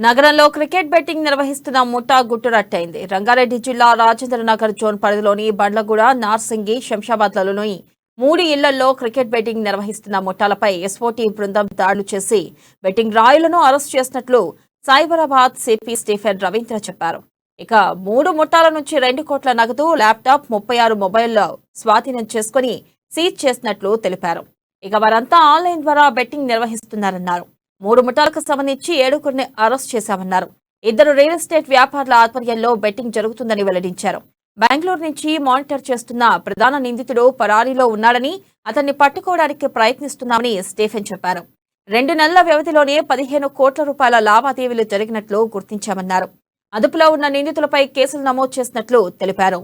నగరంలో cricket betting నిర్వహిస్తున్న ముఠా గుట్టురట్టయింది. రంగారెడ్డి జిల్లా రాజేంద్రనగర్ జోన్ పరిధిలోని బండ్లగూడ, నార్సింగి, శంషాబాద్లలోని 3 ఇళ్లలో క్రికెట్ బెట్టింగ్ నిర్వహిస్తున్న ముఠాలపై ఎస్ఓటీ బృందం దాడులు చేసి బెట్టింగ్ రాయులను అరెస్ట్ చేసినట్లు సైబరాబాద్ సిపి స్టీఫెన్ రవీంద్ర చెప్పారు. ఇక 3 ముఠాల నుంచి 2 కోట్ల నగదు, ల్యాప్టాప్, 36 మొబైల్ స్వాధీనం చేసుకుని సీజ్ చేసినట్లు తెలిపారు. ఇక వారంతా ఆన్లైన్ ద్వారా బెట్టింగ్ నిర్వహిస్తున్నారన్నారు. 3 ముఠాలకు సంబంధించి 7గురిని అరెస్ట్ చేశామన్నారు. 2 రియల్ ఎస్టేట్ వ్యాపారుల ఆధ్వర్యంలో బెట్టింగ్ జరుగుతుందని వెల్లడించారు. బెంగళూరు నుంచి మానిటర్ చేస్తున్న ప్రధాన నిందితుడు పరారీలో ఉన్నాడని, అతన్ని పట్టుకోవడానికి ప్రయత్నిస్తున్నామని స్టీఫెన్ చెప్పారు. 2 నెలల వ్యవధిలోనే 15 కోట్ల రూపాయల లావాదేవీలు జరిగినట్లు గుర్తించామన్నారు. అదుపులో ఉన్న నిందితులపై కేసులు నమోదు చేసినట్లు తెలిపారు.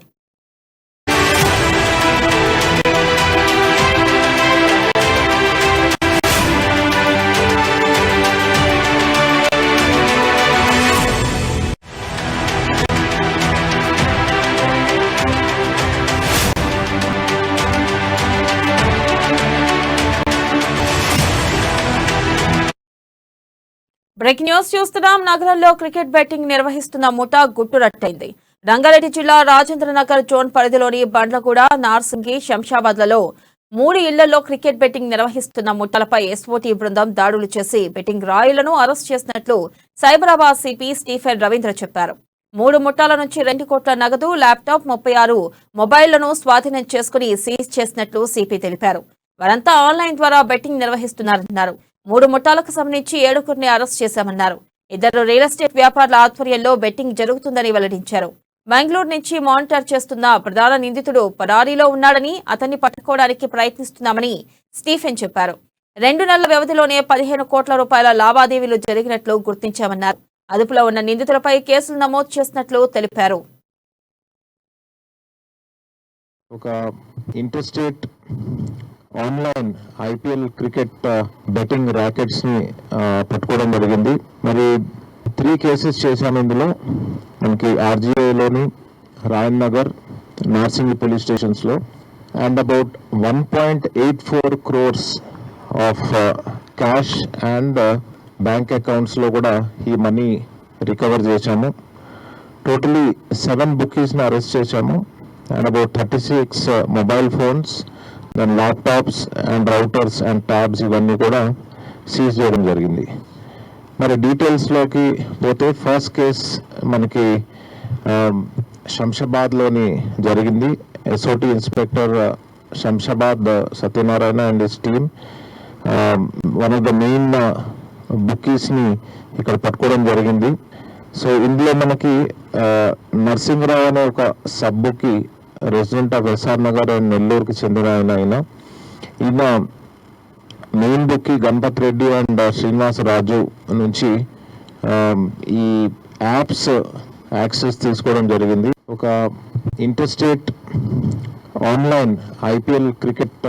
బ్రేకింగ్ న్యూస్ చూస్తున్నాం. నగరంలో క్రికెట్ బెట్టింగ్ నిర్వహిస్తున్న ముఠా గుట్టురట్టయింది. రంగారెడ్డి జిల్లా రాజేంద్రనగర్ జోన్ పరిధిలోని బండ్లగూడ, నార్సింగి, శంషాబాద్లలో 3 ఇళ్లలో క్రికెట్ బెట్టింగ్ నిర్వహిస్తున్న ముఠాలపై ఎస్ఓటీ బృందం దాడులు చేసి బెట్టింగ్ రాయులను అరెస్ట్ చేసినట్లు సైబరాబాద్ సిపి స్టీఫెన్ రవీంద్ర చెప్పారు. 3 ముఠాల నుంచి 2 కోట్ల నగదు, ల్యాప్టాప్, 36 మొబైళ్లను స్వాధీనం చేసుకుని సీజ్ చేసినట్లు సిపి తెలిపారు. వారంతా ఆన్లైన్ ద్వారా బెట్టింగ్ నిర్వహిస్తున్నారన్నారు. 3 ముఠాలకు సంబంధించి 7గురిని అరెస్ట్ చేశామన్నారు. 2 రియల్ ఎస్టేట్ వ్యాపారుల ఆధ్వర్యంలో బెట్టింగ్ జరుగుతుందని వెల్లడించారు. బెంగళూరు నుంచి మానిటర్ చేస్తున్న ప్రధాన నిందితుడు పరారీలో ఉన్నాడని, అతన్ని పట్టుకోవడానికి ప్రయత్నిస్తున్నామని స్టీఫెన్ చెప్పారు. 2 నెలల వ్యవధిలోనే 15 కోట్ల రూపాయల లావాదేవీలు జరిగినట్లు గుర్తించామన్నారు. అదుపులో ఉన్న నిందితులపై కేసులు నమోదు చేసినట్లు తెలిపారు. ఒక interstate online IPL cricket betting rackets ని పట్టుకోవడం జరిగింది. మరి 3 కేసెస్ చేశాము. ఇందులో మనకి ఆర్జీఐలోని, రాయన్ నగర్, నార్సింగి పోలీస్ స్టేషన్స్ లో and about 1.84 crores of cash and bank accounts లో కూడా ఈ మనీ రికవర్ చేశాము. టోటలీ 7 బుకీస్ ని అరెస్ట్ చేశాము and about 36 mobile phones, then laptops and routers and tabs ఇవన్నీ కూడా సీజ్ చేయడం జరిగింది. మరి డీటెయిల్స్లోకి పోతే ఫస్ట్ కేస్ మనకి శంషాబాద్లోని జరిగింది. SOT inspector Shamshabad Satyanarayana and his team one of the main బుకీస్ని ఇక్కడ పట్టుకోవడం జరిగింది. సో ఇందులో మనకి నరసింహరావు అనే ఒక sub bookie, resident of SR Nagar and నెల్లూరుకి చెందిన ఆయన. ఈయన main book Ganapathi Reddy and Srinivasa Raju నుంచి ఈ యాప్స్ యాక్సెస్ తీసుకోవడం జరిగింది. ఒక ఇంటర్స్టేట్ ఆన్లైన్ ఐపీఎల్ క్రికెట్